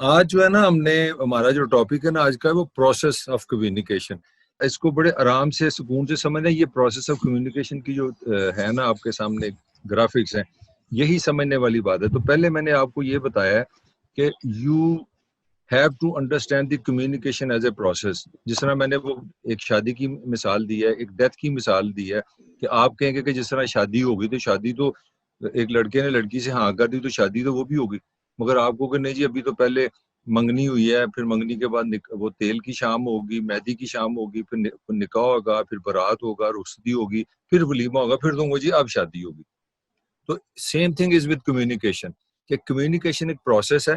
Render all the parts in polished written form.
آج جو ہے نا ہم نے ہمارا جو ٹاپک ہے نا آج کا وہ پروسیس آف کمیونیکیشن. اس کو بڑے آرام سے سکون سے سمجھنا. یہ پروسیس آف کمیونیکیشن کی جو ہے نا آپ کے سامنے گرافکس ہیں, یہی سمجھنے والی بات ہے. تو پہلے میں نے آپ کو یہ بتایا کہ you have to understand the communication as a process. جس طرح میں نے وہ ایک شادی کی مثال دی ہے, ایک ڈیتھ کی مثال دی ہے, کہ آپ کہیں گے کہ جس طرح شادی ہوگی تو شادی تو ایک لڑکے نے لڑکی سے ہاں کر دی تو شادی تو وہ بھی ہوگی, مگر آپ کو کہ نہیں جی ابھی تو پہلے منگنی ہوئی ہے, پھر منگنی کے بعد وہ تیل کی شام ہوگی, مہندی کی شام ہوگی, پھر نکاح ہوگا, پھر بارات ہوگا, رخصتی ہوگی, پھر ولیمہ ہوگا, پھر تو جی اب شادی ہوگی. تو same thing is with communication, کہ کمیونیکیشن ایک پروسیس ہے.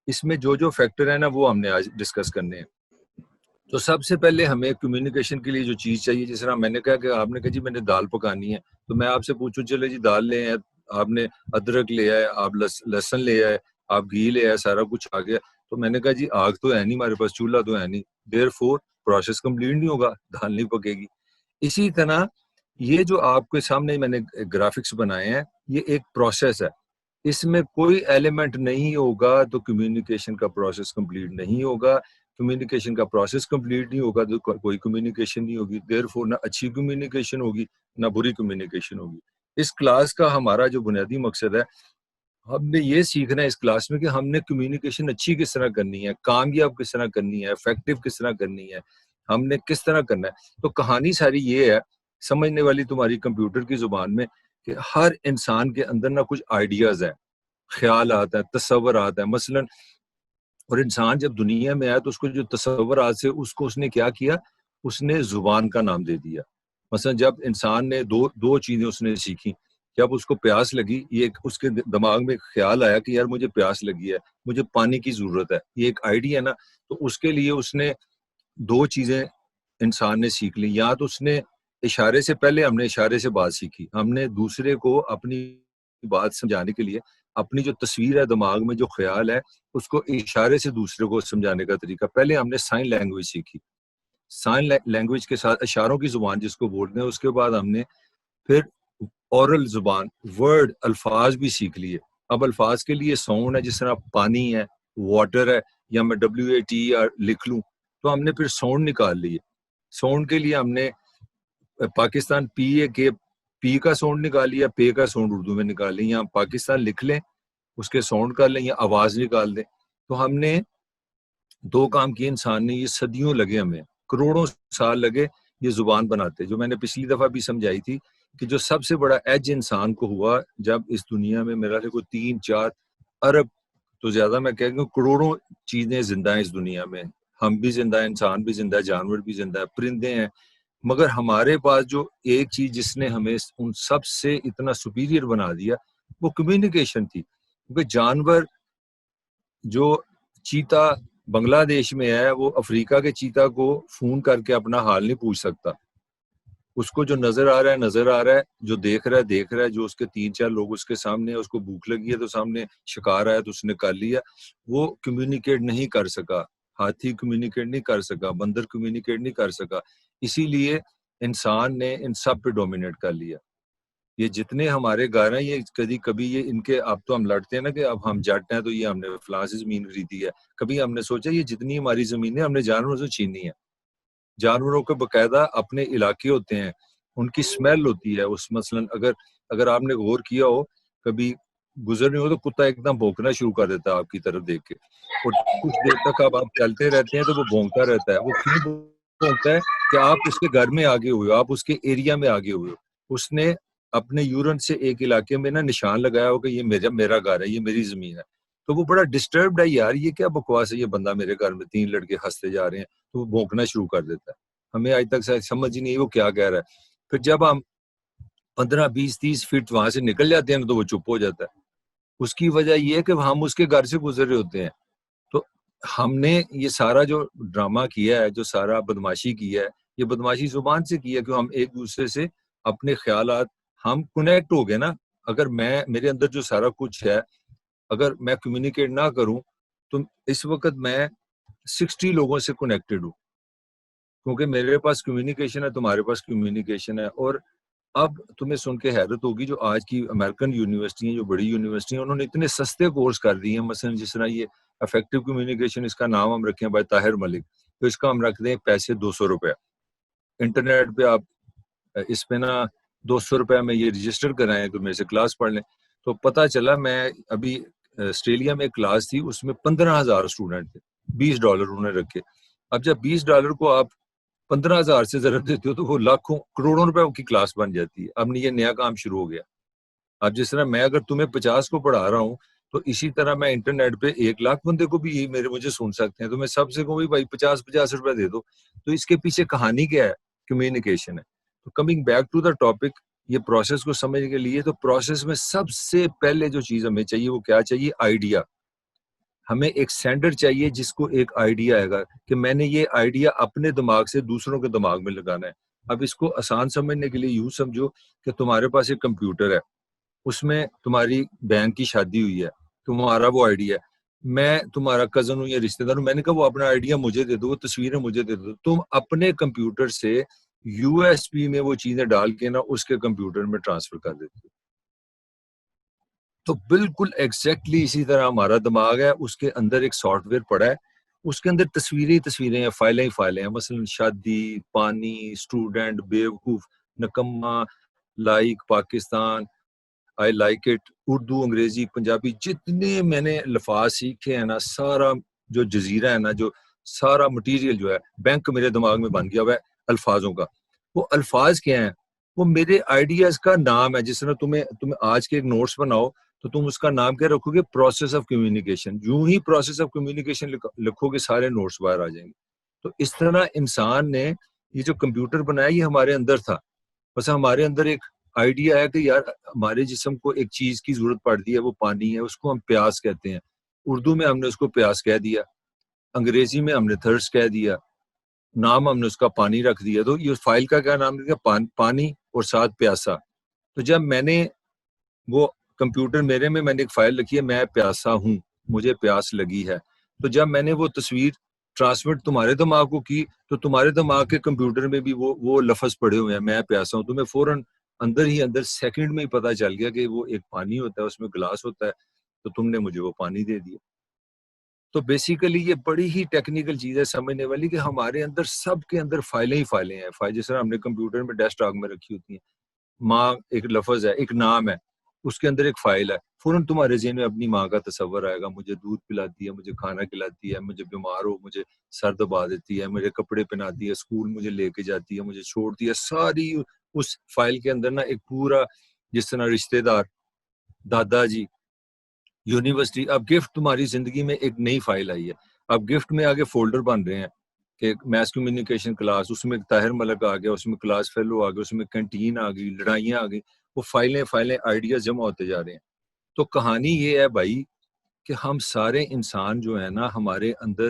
اس میں جو جو فیکٹر ہیں نا وہ ہم نے آج ڈسکس کرنے ہیں. تو سب سے پہلے ہمیں کمیونیکیشن کے لیے جو چیز چاہیے, جس طرح میں نے کہا کہ آپ نے کہا جی میں نے دال پکانی ہے, تو میں آپ سے پوچھوں چلے جی دال لے آئے, آپ نے ادرک لے آئے, آپ لہسن لے آئے, آپ گھی لے آئے, سارا کچھ آ گیا. تو میں نے کہا جی آگ تو ہے نہیں ہمارے پاس, چولہا تو ہے نہیں, دیر فور پروسیس کمپلیٹ نہیں ہوگا, دال نہیں پکے گی. اسی طرح یہ جو آپ کے سامنے میں نے گرافکس بنائے ہیں, یہ ایک پروسیس ہے. اس میں کوئی ایلیمنٹ نہیں ہوگا تو کمیونیکیشن کا پروسیس کمپلیٹ نہیں ہوگا. کمیونیکیشن کا پروسیس کمپلیٹ نہیں ہوگا تو کوئی کمیونیکیشن نہیں ہوگی. دیر فور نہ اچھی کمیونیکیشن ہوگی نہ بری کمیونیکیشن ہوگی. اس کلاس کا ہمارا جو بنیادی مقصد ہے, ہم نے یہ سیکھنا ہے اس کلاس میں کہ ہم نے کمیونیکیشن اچھی کس طرح کرنی ہے, کامیاب کس طرح کرنی ہے, افیکٹو کس طرح کرنی ہے, ہم نے کس طرح کرنا ہے. تو کہانی ساری یہ ہے سمجھنے والی تمہاری کمپیوٹر کی زبان میں, کہ ہر انسان کے اندر نہ کچھ آئیڈیاز ہیں, خیالات ہیں, تصورات ہیں. مثلا اور انسان جب دنیا میں آیا تو اس کو جو تصورات سے اس نے کیا کیا, اس نے زبان کا نام دے دیا. مثلا جب انسان نے دو چیزیں اس نے سیکھی. جب اس کو پیاس لگی, یہ اس کے دماغ میں خیال آیا کہ یار مجھے پیاس لگی ہے, مجھے پانی کی ضرورت ہے, یہ ایک آئیڈیا ہے نا. تو اس کے لیے اس نے دو چیزیں انسان نے سیکھ لی. یا تو اس نے اشارے سے, پہلے ہم نے اشارے سے بات سیکھی, ہم نے دوسرے کو اپنی بات سمجھانے کے لیے اپنی جو تصویر ہے دماغ میں, جو خیال ہے, اس کو اشارے سے دوسرے کو سمجھانے کا طریقہ. پہلے ہم نے سائن لینگویج سیکھی, سائن لینگویج کے ساتھ اشاروں کی زبان جس کو بولتے ہیں. اس کے بعد ہم نے پھر اورل زبان, ورڈ, الفاظ بھی سیکھ لیے. اب الفاظ کے لیے ساؤنڈ ہے, جس طرح پانی ہے, واٹر ہے, یا میں WAT لکھ لوں تو ہم نے پھر ساؤنڈ نکال لیے. ساؤنڈ کے لیے ہم نے پاکستان پی کا ساؤنڈ نکال لیا, پے کا ساؤنڈ اردو میں نکال لیا. یا پاکستان لکھ لیں, اس کے ساؤنڈ کر لیں, یا آواز نکال دیں. تو ہم نے دو کام کیے انسان نے, یہ صدیوں لگے, ہمیں کروڑوں سال لگے یہ زبان بناتے. جو میں نے پچھلی دفعہ بھی سمجھائی تھی کہ جو سب سے بڑا ایج انسان کو ہوا جب اس دنیا میں میرا کوئی 3-4 ارب تو زیادہ میں کہہ گا کروڑوں چیزیں زندہ ہیں اس دنیا میں. ہم بھی زندہ ہیں, انسان بھی زندہ ہے, جانور بھی زندہ ہے, پرندے ہیں. مگر ہمارے پاس جو ایک چیز جس نے ہمیں ان سب سے اتنا سپیریئر بنا دیا, وہ کمیونیکیشن تھی. کیونکہ جانور جو چیتا بنگلہ دیش میں ہے, وہ افریقہ کے چیتا کو فون کر کے اپنا حال نہیں پوچھ سکتا. اس کو جو نظر آ رہا ہے, جو دیکھ رہا ہے, جو اس کے 3-4 لوگ اس کے سامنے, اس کو بھوک لگی ہے تو سامنے شکار آیا تو اس نے کر لیا. وہ کمیونیکیٹ نہیں کر سکا, ہاتھی کمیونیکیٹ نہیں کر سکا, بندر کمیونیکیٹ نہیں کر سکا. اسی لیے انسان نے ان سب پہ ڈومینیٹ کر لیا. یہ جتنے ہمارے گھر ہیں, یہ کبھی یہ ان کے, اب تو ہم لڑتے ہیں نا کہ اب ہم جٹ ہیں تو یہ ہم نے فلاں سے زمین خریدی ہے. کبھی ہم نے سوچا یہ جتنی ہماری زمین ہے ہم نے جانوروں سے چھینی ہے. جانوروں کے باقاعدہ اپنے علاقے ہوتے ہیں, ان کی سمیل ہوتی ہے. اس مثلا اگر آپ نے غور کیا ہو, کبھی گزر نہیں ہو تو کتا ایک دم بھونکنا شروع کر دیتا ہے آپ کی طرف دیکھ کے, اور کچھ دیر تک آپ چلتے رہتے ہیں تو وہ بھونکتا رہتا ہے. وہ کیوں بھونکتا ہے؟ کہ آپ اس کے گھر میں آگے ہوئے ہو, آپ اس کے ایریا میں آگے ہوئے ہو. اس نے اپنے یورن سے ایک علاقے میں نا نشان لگایا ہو کہ یہ میرا گھر ہے, یہ میری زمین ہے. تو وہ بڑا ڈسٹربڈ ہے, یار یہ کیا بکواس ہے, یہ بندہ میرے گھر میں 3 لڑکے ہنستے جا رہے ہیں. تو وہ بھونکنا شروع کر دیتا ہے. ہمیں آج تک سمجھ ہی نہیں وہ کیا کہہ رہا ہے. پھر جب ہم 15-20-30 فٹ وہاں سے نکل جاتے ہیں تو وہ چپ ہو جاتا ہے. اس کی وجہ یہ ہے کہ ہم اس کے گھر سے گزر رہے ہوتے ہیں. تو ہم نے یہ سارا جو ڈرامہ کیا ہے, جو سارا بدماشی کیا ہے, یہ بدماشی زبان سے کیا, کہ ہم ایک دوسرے سے اپنے خیالات, ہم کنیکٹ ہو گئے نا. اگر میرے اندر جو سارا کچھ ہے, اگر میں کمیونیکیٹ نہ کروں تو اس وقت میں 60 لوگوں سے کنیکٹڈ ہوں, کیونکہ میرے پاس کمیونیکیشن ہے, تمہارے پاس کمیونیکیشن ہے. اور اب تمہیں سن کے حیرت ہوگی, جو آج کی امریکن یونیورسٹی ہیں, جو بڑی یونیورسٹی ہیں, انہوں نے اتنے سستے کورس کر دیے ہیں. مثلا جس طرح یہ افیکٹو کمیونیکیشن اس کا نام ہم رکھیں بھائی طاہر ملک, تو اس کا ہم رکھ دیں پیسے 200 روپے. انٹرنیٹ پہ آپ اس پہ نا 200 روپے میں یہ رجسٹر کرائیں تو میرے سے کلاس پڑھ لیں. تو پتہ چلا میں ابھی آسٹریلیا میں ایک کلاس تھی, اس میں 15,000 اسٹوڈنٹ تھے, $20 انہوں نے رکھے. اب جب $20 کو آپ 15,000 سے ضرب دیتے ہو تو وہ لاکھوں کروڑوں روپے کی کلاس بن جاتی ہے. اب یہ نیا کام شروع ہو گیا. اب جس طرح میں اگر تمہیں 50 کو پڑھا رہا ہوں تو اسی طرح میں انٹرنیٹ پہ 1,00,000 بندے کو بھی مجھے سن سکتے ہیں, تو میں سب سے کہوں بھائی 50 روپے دے دو. تو اس کے پیچھے کہانی کیا ہے؟ کمیونیکیشن ہے. تو coming back to the topic, یہ پروسیس کو سمجھنے کے لیے تو پروسیس میں سب سے پہلے جو چیز ہمیں چاہیے وہ کیا چاہیے؟ آئیڈیا. ہمیں ایک سینڈر چاہیے جس کو ایک آئیڈیا آئے گا کہ میں نے یہ آئیڈیا اپنے دماغ سے دوسروں کے دماغ میں لگانا ہے. اب اس کو آسان سمجھنے کے لیے یوں سمجھو کہ تمہارے پاس ایک کمپیوٹر ہے, اس میں تمہاری بہن کی شادی ہوئی ہے, تمہارا وہ آئیڈیا ہے. میں تمہارا کزن ہوں یا رشتہ دار ہوں, میں نے کہا وہ اپنا آئیڈیا مجھے دے دو, وہ تصویریں مجھے دے دو. تم اپنے کمپیوٹر سے USB میں وہ چیزیں ڈال کے نا اس کے کمپیوٹر میں ٹرانسفر کر دیتے ہو. تو بالکل ایگزیکٹلی اسی طرح ہمارا دماغ ہے, اس کے اندر ایک سافٹ ویئر پڑا ہے, اس کے اندر تصویریں ہیں, فائلیں ہیں, مثلا شادی, پانی, اسٹوڈنٹ, بیوقوف, نکما, like Pakistan, I like it, Urdu, Angrezi, Punjabi, جتنے میں نے لفاظ سیکھے ہیں نا, سارا جو جزیرہ ہے نا, جو سارا مٹیریل جو ہے بینک میرے دماغ میں بن گیا ہوا ہے الفاظوں کا. وہ الفاظ کیا ہیں؟ وہ میرے آئیڈیاز کا نام ہے. جس طرح تمہیں آج کے ایک نوٹس بناؤ تو تم اس کا نام کیا رکھو گے؟ Process of communication. یوں ہی پروسیس آف کمیونیکیشن لکھو گے, سارے نوٹس باہر آ جائیں گے. تو اس طرح انسان نے یہ جو کمپیوٹر بنایا یہ ہمارے اندر تھا, بس ہمارے اندر ایک آئیڈیا ہے کہ یار ہمارے جسم کو ایک چیز کی ضرورت پڑتی ہے, وہ پانی ہے, اس کو ہم پیاس کہتے ہیں. اردو میں ہم نے اس کو پیاس کہہ دیا, انگریزی میں ہم نے تھرس کہہ دیا, نام ہم نے اس کا پانی رکھ دیا. تو یہ فائل کا کیا نام دیا؟ پانی اور ساتھ پیاسا. تو جب میں نے وہ کمپیوٹر میں نے ایک فائل رکھی ہے, میں پیاسا ہوں, مجھے پیاس لگی ہے. تو جب میں نے وہ تصویر ٹرانسمٹ تمہارے دماغ کو کی تو تمہارے دماغ کے کمپیوٹر میں بھی وہ لفظ پڑے ہوئے ہیں, میں پیاسا ہوں. تمہیں فوراً اندر سیکنڈ میں ہی پتا چل گیا کہ وہ ایک پانی ہوتا ہے, اس میں گلاس ہوتا ہے, تو تم نے مجھے وہ پانی دے دیا. تو بیسیکلی یہ بڑی ہی ٹیکنیکل چیز ہے سمجھنے والی کہ ہمارے اندر سب کے اندر فائلیں ہیں. جس طرح ہم نے کمپیوٹر میں ڈیسک ٹاپ میں رکھی ہوتی ہیں, ماں ایک لفظ ہے, ایک نام ہے, اس کے اندر ایک فائل ہے. فوراً تمہارے ذہن میں اپنی ماں کا تصور آئے گا, مجھے دودھ پلاتی ہے, مجھے کھانا کھلاتی ہے, مجھے بیمار ہو مجھے سر دبا دیتی ہے, میرے کپڑے پہناتی ہے, اسکول مجھے لے کے جاتی ہے, مجھے چھوڑتی ہے. ساری اس فائل کے اندر نا ایک پورا, جس طرح رشتہ دار, دادا جی, یونیورسٹی. اب گفٹ تمہاری زندگی میں ایک نئی فائل آئی ہے. اب گفٹ میں آگے فولڈر بن رہے ہیں کہ میس کمیونیکیشن کلاس, اس میں طاہر ملک آ گیا, اس میں کلاس فیلو آ گیا, اس میں کینٹین آ گئی, لڑائیاں آ گئی. وہ فائلیں آئیڈیاز جمع ہوتے جا رہے ہیں. تو کہانی یہ ہے بھائی کہ ہم سارے انسان جو ہیں نا, ہمارے اندر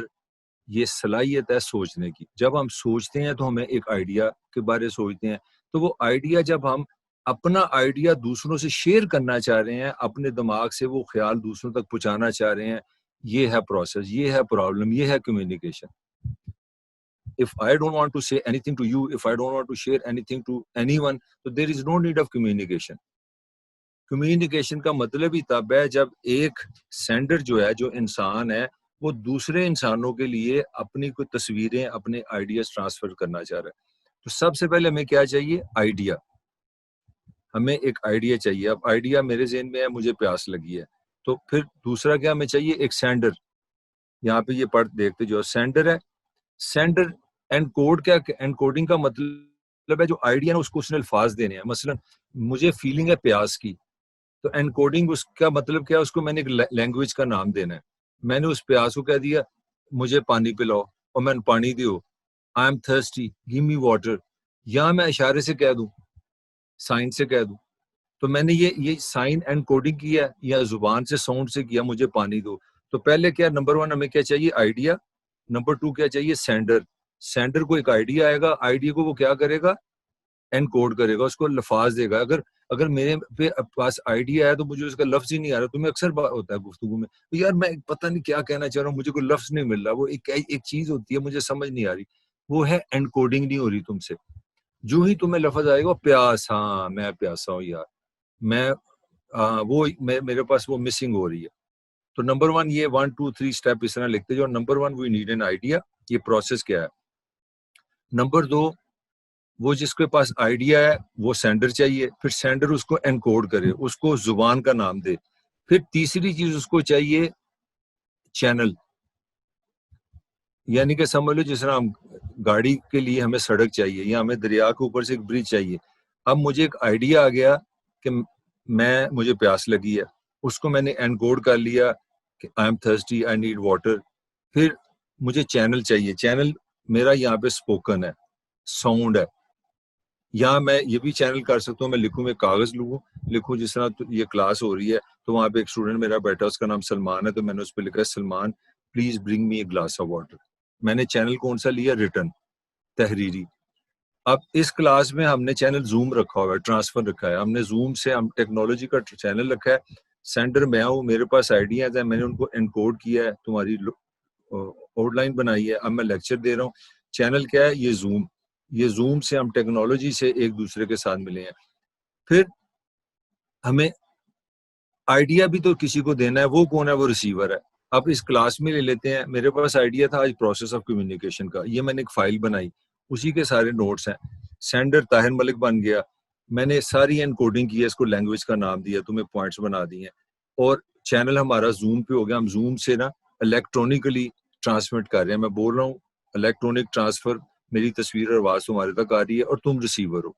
یہ صلاحیت ہے سوچنے کی. جب ہم سوچتے ہیں تو ہمیں ایک آئیڈیا کے بارے سوچتے ہیں, تو وہ آئیڈیا جب ہم اپنا آئیڈیا دوسروں سے شیئر کرنا چاہ رہے ہیں, اپنے دماغ سے وہ خیال دوسروں تک پہنچانا چاہ رہے ہیں, یہ ہے پروسیس, یہ ہے پرابلم, یہ ہے communication. If I don't want to say anything to you, if I don't want to share anything to anyone, so there is no need of communication. Communication کا مطلب ہی تب ہے جب ایک سینڈر جو ہے, جو انسان ہے, وہ دوسرے انسانوں کے لیے اپنی کوئی تصویریں, اپنے آئیڈیاز ٹرانسفر کرنا چاہ رہا ہے. تو سب سے پہلے ہمیں کیا چاہیے؟ آئیڈیا. ہمیں ایک آئیڈیا چاہیے. اب آئیڈیا میرے ذہن میں ہے, مجھے پیاس لگی ہے, تو پھر دوسرا کیا ہمیں چاہیے؟ ایک سینڈر. یہاں پہ یہ پڑھ دیکھتے جو سینڈر ہے, سینڈر اینڈ کوڈ. کیا اینڈ کوڈنگ کا مطلب ہے جو آئیڈیا ہے اس کو اس نے الفاظ دینے ہیں. مثلا مجھے فیلنگ ہے پیاس کی, تو اینڈ کوڈنگ اس کا مطلب کیا ہے؟ اس کو میں نے ایک لینگویج کا نام دینا ہے. میں نے اس پیاس کو کہہ دیا مجھے پانی پلاؤ, اور میں پانی دیو, I am thirsty, give me water. یا میں اشارے سے کہہ دوں, سائن سے کہہ دوں. تو میں نے یہ سائن اینڈ کوڈنگ کیا یا زبان سے ساؤنڈ سے کیا, مجھے پانی دو. تو پہلے کیا, نمبر 1 ہمیں کیا چاہیے؟ آئیڈیا. نمبر 2 کیا چاہیے؟ سینڈر. سینڈر کو ایک آئیڈیا آئے گا, آئیڈیا کو وہ کیا کرے گا؟ انکوڈ کرے گا, اس کو لفاظ دے گا. اگر میرے پاس آئیڈیا ہے تو مجھے اس کا لفظ ہی نہیں آ رہا. تمہیں اکثر بات ہوتا ہے گفتگو میں, یار میں پتہ نہیں کیا کہنا چاہ رہا ہوں, مجھے کوئی لفظ نہیں مل رہا. وہ ایک چیز ہوتی ہے مجھے سمجھ نہیں آ رہی, وہ ہے انکوڈنگ نہیں ہو رہی تم سے. جو ہی تمہیں لفظ آئے گا پیاس, ہاں میں پیاسا ہوں یار, میں وہ میرے پاس وہ مسنگ ہو رہی ہے. تو نمبر 1 یہ 1 2 3 اسٹیپ اس طرح لکھتے جو number 1 we need an idea, یہ پروسیس کیا ہے. نمبر 2 وہ جس کے پاس آئیڈیا ہے وہ سینڈر چاہیے, پھر سینڈر اس کو انکوڈ کرے, اس کو زبان کا نام دے. پھر تیسری چیز اس کو چاہیے چینل, یعنی کہ سمجھ لو جس طرح ہم گاڑی کے لیے ہمیں سڑک چاہیے یا ہمیں دریا کے اوپر سے ایک برج چاہیے. اب مجھے ایک آئیڈیا آ گیا کہ مجھے پیاس لگی ہے, اس کو میں نے انکوڈ کر لیا کہ آئی am thirsty, I need water. پھر مجھے چینل چاہیے, چینل میرا یہاں پہ اسپوکن ہے, ساؤنڈ ہے. یہاں میں یہ بھی چینل کر سکتا ہوں, میں لکھوں, میں کاغذ لکھوں جس طرح یہ کلاس ہو رہی ہے تو وہاں پہ ایک اسٹوڈنٹ میرا بیٹھا, اس کا نام سلمان ہے, تو میں نے اس پہ لکھا ہے Salman please bring me a glass of water. میں نے چینل کون سا لیا, ریٹن, تحریری. اب اس کلاس میں ہم نے چینل زوم رکھا ہوا ہے, ٹرانسفر رکھا ہے, ہم نے زوم سے ہم ٹیکنالوجی کا چینل رکھا ہے. سینٹر میں ہوں, میرے پاس آئیڈیاز ہیں, میں نے ان کو انکوڈ کیا ہے, تمہاری آؤٹ لائن بنائی ہے, اب میں لیکچر دے رہا ہوں. چینل کیا ہے, یہ زوم سے ہم ٹیکنالوجی سے ایک دوسرے کے ساتھ ملے ہیں. پھر ہمیں آئیڈیا بھی تو کسی کو دینا ہے, وہ کون ہے, وہ ریسیور ہے. اب اس کلاس میں لے لیتے ہیں, میرے پاس آئیڈیا تھا آج پروسیس آف کمیونیکیشن کا, یہ میں نے ایک فائل بنائی, اسی کے سارے نوٹس ہیں. سینڈر طاہر ملک بن گیا, میں نے ساری انکوڈنگ کی ہے, اس کو لینگویج کا نام دیا, تمہیں پوائنٹس بنا دیے ہیں. اور چینل ہمارا زوم پہ ہو گیا, ہم زوم سے نا الیکٹرونکلی ٹرانسمٹ کر رہے ہیں. میں بول رہا ہوں الیکٹرونک ٹرانسفر, میری تصویر اور آواز تمہارے تک آ رہی ہے اور تم ریسیور ہو.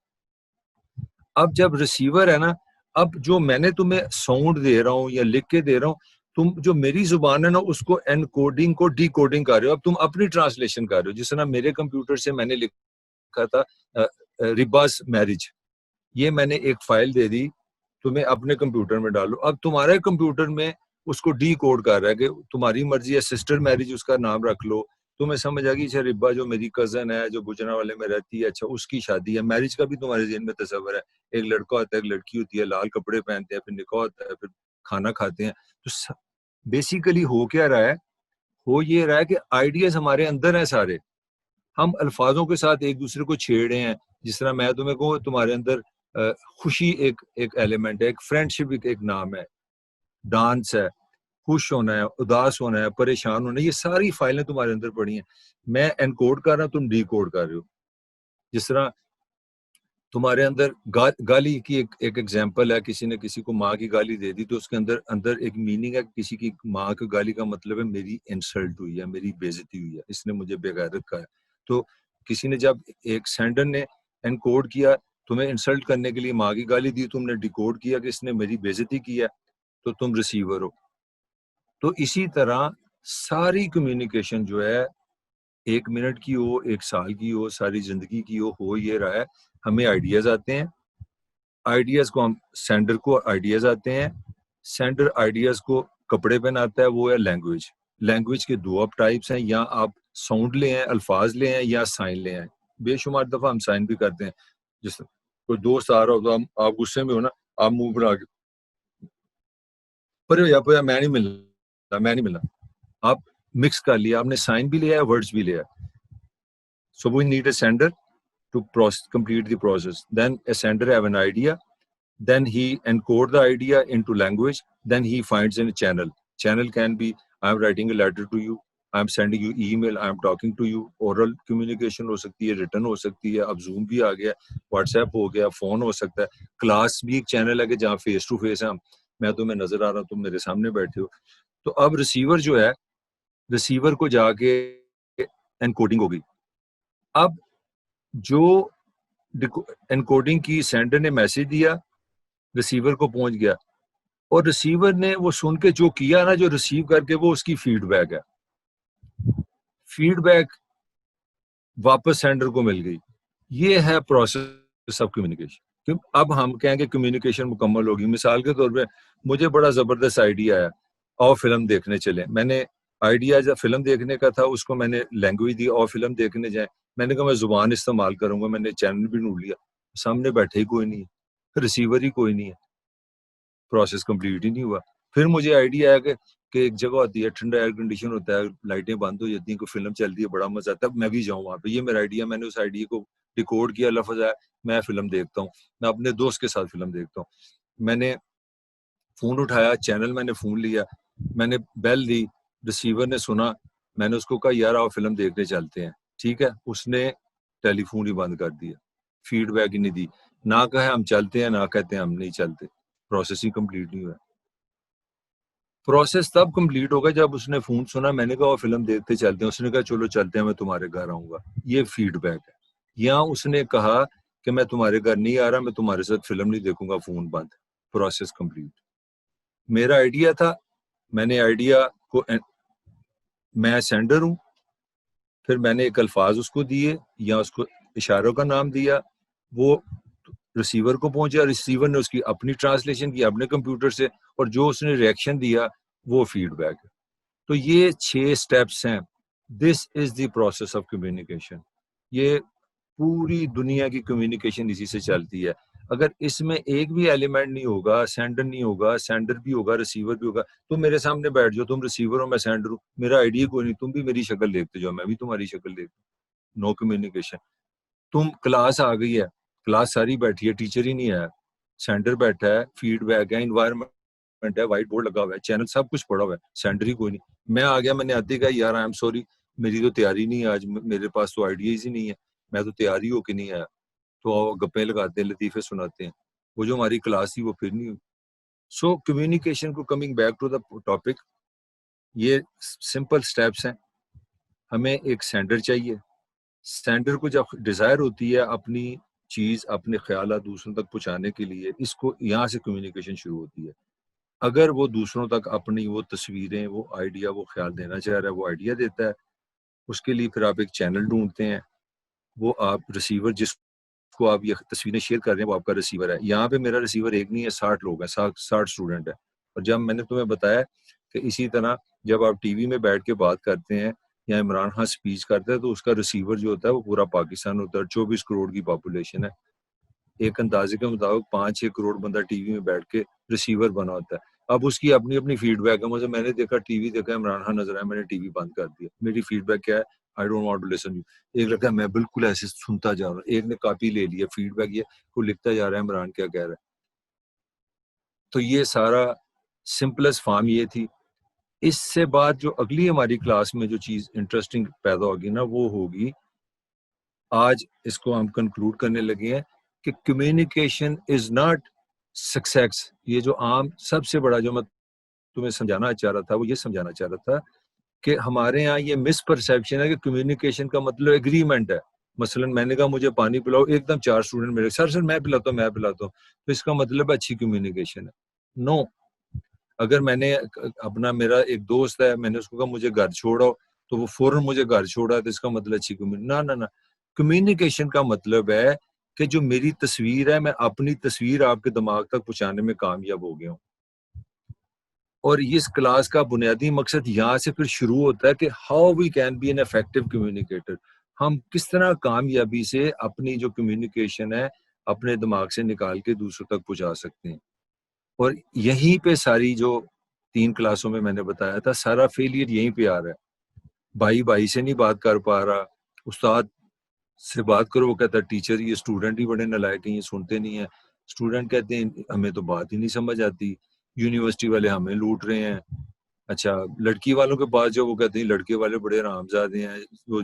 اب جب ریسیور ہے نا, اب جو میں نے تمہیں ساؤنڈ دے رہا ہوں یا لکھ کے دے رہا ہوں, تم جو میری زبان ہے نا اس کو انکوڈنگ کو ڈی کوڈنگ کر رہے ہو. اب تم اپنی ٹرانسلیشن کر رہے ہو. جس طرح میرے کمپیوٹر سے میں نے لکھا تھا رباز میرج, یہ میں نے ایک فائل دے دی تمہیں اپنے کمپیوٹر میں ڈالو. اب تمہارے کمپیوٹر میں اس کو ڈی کوڈ کر رہا ہے کہ تمہاری مرضی ہے, سسٹر میرج اس کا نام رکھ لو, تمہیں سمجھ آ گئی. اچھا ربا جو میری کزن ہے جو گجرا والے میں رہتی ہے, اچھا اس کی شادی ہے. میرج کا بھی تمہارے ذہن میں تصور ہے, ایک لڑکا ہوتا ہے, ایک لڑکی ہوتی ہے, لال کپڑے پہنتے ہیں, پھر نکاح ہوتا ہے, پھر کھانا کھاتے ہیں. تو بیسیکلی ہو کیا رہا ہے, ہو یہ رہا ہے کہ آئیڈیاز ہمارے اندر ہیں سارے, ہم الفاظوں کے ساتھ ایک دوسرے کو چھیڑ رہے ہیں. جس طرح میں تمہیں کہوں تمہارے اندر خوشی ایک ایلیمنٹ ہے, ایک فرینڈشپ ایک نام ہے, ڈانس ہے, خوش ہونا ہے, اداس ہونا ہے, پریشان ہونا ہے, یہ ساری فائلیں تمہارے اندر پڑی ہیں. میں انکوڈ کر رہا ہوں, تم ڈی کوڈ کر رہے ہو. جس طرح تمہارے اندر گالی کی ایک ایگزامپل ہے, کسی نے کسی کو ماں کی گالی دے دی تو اس کے اندر ایک میننگ ہے, کسی کی ماں کی گالی کا مطلب ہے میری انسلٹ ہوئی ہے, میری بےعزتی ہوئی ہے, اس نے مجھے بے غیرت کہا ہے. تو کسی نے جب ایک سینڈر نے انکوڈ کیا, تمہیں انسلٹ کرنے کے لیے ماں کی گالی دی, تم نے ڈیکوڈ کیا کہ اس نے میری بےعزتی کی ہے, تو تم ریسیور ہو. تو اسی طرح ساری کمیونیکیشن جو ہے 1 منٹ کی ہو, 1 سال کی ہو, ساری زندگی کی ہو یہ رہا ہے. ہمیں آئیڈیاز آتے ہیں, آئیڈیاز کو ہم سینڈر کو آئیڈیاز آتے ہیں, سینڈر آئیڈیاز کو کپڑے پہناتا ہے, وہ ہے لینگویج. لینگویج کے 2 اب ٹائپس ہیں, یا آپ ساؤنڈ لے ہیں, الفاظ لے ہیں, یا سائن لے ہیں. بے شمار دفعہ ہم سائن بھی کرتے ہیں. جس کوئی دوست آ رہا ہو تو آپ غصے میں ہو نا, آپ منہ بنا کے پرے ہو جا, میں نہیں ملنا, آپ مکس کر لیا, آپ نے سائن بھی لیا ہے, ورڈز بھی لیا. So we need a sender to complete the process. Then a sender have an idea, then he encode the idea into language, then he finds in a channel. Channel can be I'm writing a letter to you, I'm sending you email, I'm talking to you. Oral communication ہو سکتی ہے, written ہو سکتی ہے, اب zoom بھی آ گیا, what's app ہو گیا, phone ہو سکتا ہے. کلاس بھی ایک چینل ہے کہ جہاں فیس ٹو فیس ہے, میں تمہیں نظر آ رہا ہوں, تم میرے سامنے بیٹھے ہو. تو اب ریسیور جو ہے, ریسیور کو جا کے انکوڈنگ ہوگی. اب جو انکوڈنگ کی, سینڈر نے میسج دیا, ریسیور کو پہنچ گیا, اور ریسیور نے وہ سن کے جو کیا نا, جو ریسیو کر کے, وہ اس کی فیڈ بیک ہے. فیڈ بیک واپس سینڈر کو مل گئی. یہ ہے پروسیس آف کمیونیکیشن. اب ہم کہیں گے کمیونیکیشن مکمل ہوگی. مثال کے طور پہ مجھے بڑا زبردست آئیڈیا ہے, آؤ فلم دیکھنے چلیں. میں نے آئیڈیا جب فلم دیکھنے کا تھا, اس کو میں نے لینگویج دی, آؤ فلم دیکھنے جائیں. میں نے کہا میں زبان استعمال کروں گا, میں نے چینل بھی ڈھونڈ لیا, سامنے بیٹھے ہی کوئی نہیں ہے, ریسیور ہی کوئی نہیں ہے, پروسیس کمپلیٹ ہی نہیں ہوا. پھر مجھے آئیڈیا ہے کہ ایک جگہ ہوتی ہے, ٹھنڈا ایئر کنڈیشن ہوتا ہے, لائٹیں بند ہو جاتی ہیں, کوئی فلم چل رہی ہے, بڑا مزہ آتا ہے, میں بھی جاؤں وہاں پہ. یہ میرا آئیڈیا, میں نے اس آئیڈیا کو ڈیکوڈ کیا, لفظ آیا, میں فلم دیکھتا ہوں, میں اپنے دوست کے ساتھ فلم دیکھتا ہوں. میں نے فون اٹھایا, چینل میں نے فون لیا, میں نے بیل دی, ریسیور نے سنا, میں نے اس کو کہا یار آؤ فلم دیکھنے چلتے ہیں, ٹھیک ہے, اس نے ٹیلی فون ہی بند کر دیا, فیڈ بیک ہی نہیں دی, نہ کہے ہم چلتے ہیں نہ کہتے ہیں ہم نہیں چلتے, پروسیس ہی کمپلیٹ نہیں ہوا. پروسیس تب کمپلیٹ ہوگا جب اس نے فون سنا, میں نے کہا فلم دیکھتے چلتے ہیں, اس نے کہا چلو چلتے ہیں, میں تمہارے گھر آؤں گا. یہ فیڈ بیک ہے. یہاں اس نے کہا کہ میں تمہارے گھر نہیں آ رہا, میں تمہارے ساتھ فلم نہیں دیکھوں گا, فون بند, پروسیس کمپلیٹ. میرا آئیڈیا تھا, میں نے آئیڈیا کو, میں سینڈر ہوں, پھر میں نے ایک الفاظ اس کو دیے یا اس کو اشاروں کا نام دیا, وہ ریسیور کو پہنچا, ریسیور نے اس کی اپنی ٹرانسلیشن کی اپنے کمپیوٹر سے, اور جو اس نے ریئیکشن دیا وہ فیڈ بیک ہے. تو یہ 6 سٹیپس ہیں. دس از دی پروسیس آف کمیونیکیشن. یہ پوری دنیا کی کمیونیکیشن اسی سے چلتی ہے. اگر اس میں ایک بھی ایلیمنٹ نہیں ہوگا, سینڈر نہیں ہوگا, سینڈر بھی ہوگا ریسیور بھی ہوگا, تم میرے سامنے بیٹھ جاؤ, تم ریسیور ہو میں سینڈر ہوں, میرا آئیڈیا کوئی نہیں, تم بھی میری شکل دیکھتے جاؤ میں بھی تمہاری شکل دیکھتا ہوں, نو کمیونیکیشن. تم کلاس آ گئی ہے, کلاس ساری بیٹھی ہے, ٹیچر ہی نہیں آیا, سینڈر بیٹھا ہے, فیڈ بیک ہے, انوائرمنٹ ہے, وائٹ بورڈ لگا ہوا ہے, چینل سب کچھ پڑا ہوا ہے, سینڈر ہی کوئی نہیں. میں آ گیا, میں نے آتے کہا یار آئی ایم سوری, میری تو تیاری نہیں ہے آج, میرے پاس تو آئیڈیاز ہی نہیں ہے, میں تو تیاری ہو کے نہیں آیا. تو گپیں لگاتے ہیں, لطیفے سناتے ہیں, وہ جو ہماری کلاس تھی وہ پھر نہیں ہوئی. سو کمیونیکیشن کو coming back to the topic, یہ سمپل سٹیپس ہیں. ہمیں ایک سینڈر چاہیے. سینڈر کو جب ڈیزائر ہوتی ہے اپنی چیز, اپنے خیالات دوسروں تک پہنچانے کے لیے, اس کو یہاں سے کمیونیکیشن شروع ہوتی ہے. اگر وہ دوسروں تک اپنی وہ تصویریں, وہ آئیڈیا, وہ خیال دینا چاہ رہا ہے, وہ آئیڈیا دیتا ہے, اس کے لیے پھر آپ ایک چینل ڈھونڈتے ہیں. وہ آپ ریسیور جس کو آپ یہ تصویریں شیئر کر رہے ہیں وہ آپ کا ریسیور ہے. یہاں پہ میرا ریسیور ایک نہیں ہے, 60 لوگ ہیں, 60 اسٹوڈنٹ ہیں. اور جب میں نے تمہیں بتایا کہ اسی طرح جب آپ ٹی وی میں بیٹھ کے بات کرتے ہیں یا عمران خان سپیچ کرتا ہے تو اس کا ریسیور جو ہوتا ہے وہ پورا پاکستان ہوتا ہے. 24 کروڑ کی پاپولیشن ہے. ایک اندازے کے مطابق 5-6 کروڑ بندہ ٹی وی میں بیٹھ کے ریسیور بنا ہوتا ہے. اب اس کی اپنی اپنی فیڈ بیک ہے. مجھے, میں نے دیکھا ٹی وی دیکھا, عمران خان نظر آیا, میں نے ٹی وی بند کر دیا. میری فیڈ بیک کیا ہے, I don't want to listen you. ایک لڑکا میں بالکل ایسے سنتا جا رہا ہوں, ایک نے کاپی لے لیا, فیڈ بیک یہ کو لکھتا جا رہا ہے عمران کیا کہہ رہا ہے. تو یہ سارا سمپلسٹ فارم یہ تھی. اس سے بعد جو اگلی ہماری کلاس میں جو چیز انٹرسٹنگ پیدا ہوگی نا, وہ ہوگی, آج اس کو ہم کنکلوڈ کرنے لگے ہیں کہ کمیونیکیشن از ناٹ سکسیس. یہ جو عام سب سے بڑا جو میں تمہیں سمجھانا چاہ رہا تھا وہ یہ سمجھانا چاہ رہا تھا کہ ہمارے ہاں یہ مس پرسیپشن ہے کہ کمیونیکیشن کا مطلب ایگریمنٹ ہے. مثلا میں نے کہا مجھے پانی پلاؤ, ایک دم 4 اسٹوڈنٹ میرے سر میں پلاتا ہوں, تو اس کا مطلب اچھی کمیونیکیشن ہے. نو. اگر میں نے اپنا, میرا ایک دوست ہے, میں نے اس کو کہا مجھے گھر چھوڑو, تو وہ فوراً مجھے گھر چھوڑا, تو اس کا مطلب اچھی نہ. کمیونیکیشن کا مطلب ہے کہ جو میری تصویر ہے, میں اپنی تصویر آپ کے دماغ تک پہنچانے میں کامیاب ہو گیا ہوں. اور اس کلاس کا بنیادی مقصد یہاں سے پھر شروع ہوتا ہے کہ how we can be an effective communicator. ہم کس طرح کامیابی سے اپنی جو کمیونیکیشن ہے اپنے دماغ سے نکال کے دوسروں تک پہنچا سکتے ہیں. اور یہیں پہ ساری جو 3 کلاسوں میں نے بتایا تھا, سارا فیلئر یہیں پہ آ رہا ہے. بھائی سے نہیں بات کر پا رہا, استاد سے بات کرو وہ کہتا ہے ٹیچر یہ اسٹوڈنٹ ہی بڑے نالائق ہیں, یہ سنتے نہیں ہیں. اسٹوڈنٹ کہتے ہیں ہمیں تو بات ہی نہیں سمجھ آتی, یونیورسٹی والے ہمیں لوٹ رہے ہیں. اچھا, لڑکی والوں کے پاس جو وہ کہتے ہیں لڑکے والے بڑے حرامزادے ہیں, وہ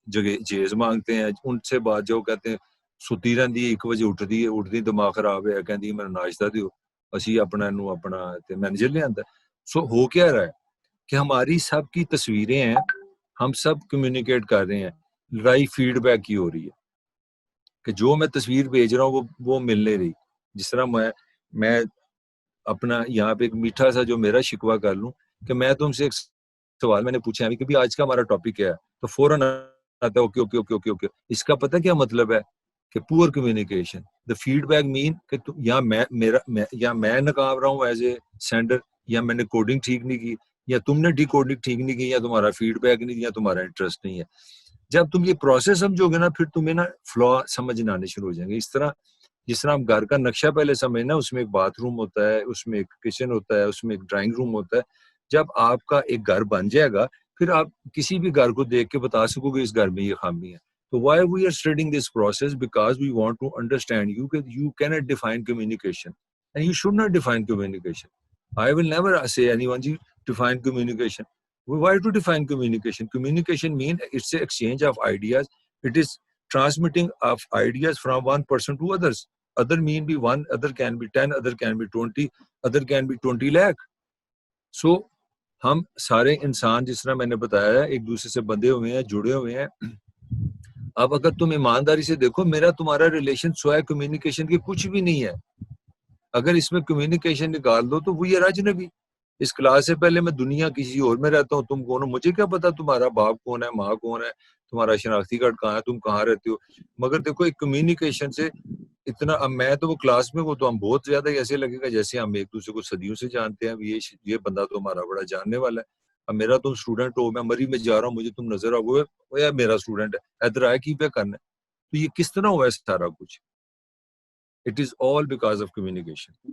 جگہ جیز مانگتے ہیں. ان سے بات جو کہتے ہیں ستی رہتی ہے, 1 بجے اٹھتی دماغ خراب ہے, کہتی میرا ناشتہ دیو, اسی اپنا مینیجر لے آتا ہے. سو ہو کیا رہا ہے کہ ہماری سب کی تصویریں ہیں, ہم سب کمیونیکیٹ کر رہے ہیں, لڑائی فیڈ بیک کی ہو رہی ہے کہ جو میں تصویر بھیج رہا ہوں وہ مل نہیں رہی. جس طرح میں اپنا یہاں پہ ایک میٹھا سا جو میرا شکوہ کر لوں کہ میں تم سے ایک سوال میں نے پوچھا ہے کہ آج کا ہمارا ٹاپک کیا ہے, تو فوراً آتا ہے okay okay okay okay okay. اس کا پتہ کیا مطلب ہے کہ poor communication. The feedback مین کہ یا میں ناکام رہا ہوں ایز اے سینڈر, یا میں نے کوڈنگ ٹھیک نہیں کی, یا تم نے ڈی کوڈنگ ٹھیک نہیں کی, یا تمہارا فیڈ بیک نہیں, یا تمہارا انٹرسٹ نہیں ہے. جب تم یہ پروسیس سمجھو گے نا, پھر تمہیں نا فلو سمجھ آنے شروع ہو جائیں گے. اس طرح جس طرح ہم گھر کا نقشہ پہلے سمجھنا, اس میں ایک باتھ روم ہوتا ہے, اس میں ایک کچن ہوتا ہے, اس میں ایک ڈرائنگ روم ہوتا ہے. جب آپ کا ایک گھر بن جائے گا, پھر آپ کسی بھی گھر کو دیکھ کے بتا سکو گے اس گھر میں یہ خامی ہے. تو why we are studying this process? Because we want to understand you that you cannot define communication and you should not define communication. I will never say anyone, define communication. Why to define communication? Communication means it's an exchange of ideas. It is transmitting of ideas from one person to others. Other mean be one, other can be 10, other can be 20, other can be 20 lakh. So ہم سارے انسان جس طرح میں نے بتایا ہے ایک دوسرے سے بندھے ہوئے ہیں, جڑے ہوئے ہیں. اب اگر تم ایمانداری سے دیکھو, میرا تمہارا ریلیشن سوائے کمیونیکیشن کے کچھ بھی نہیں ہے. اگر اس میں کمیونیکیشن نکال دو تو وہ یہ اجنبی. اس کلاس سے پہلے میں دنیا کسی اور میں رہتا ہوں, تم کون ہو مجھے کیا پتا تمہارا باپ کون ہے, ماں کون ہے, تمہارا شناختی کارڈ کہاں ہے, تم کہاں رہتے ہو. مگر دیکھو ایک کمیونیکیشن سے اتنا, اب میں تو وہ کلاس میں وہ تو ہم بہت زیادہ ایسے لگے گا جیسے ہم ایک دوسرے کو صدیوں سے جانتے ہیں. یہ بندہ تو ہمارا بڑا جاننے والا ہے. اب میرا تم اسٹوڈنٹ ہو, میں مری میں جا رہا ہوں, مجھے تم نظر آؤ, وہ یار میرا اسٹوڈنٹ ہے, ادھر آئے کی پہ کرنا ہے. تو یہ کس طرح ہوا ہے سارا کچھ؟ It is all because of communication.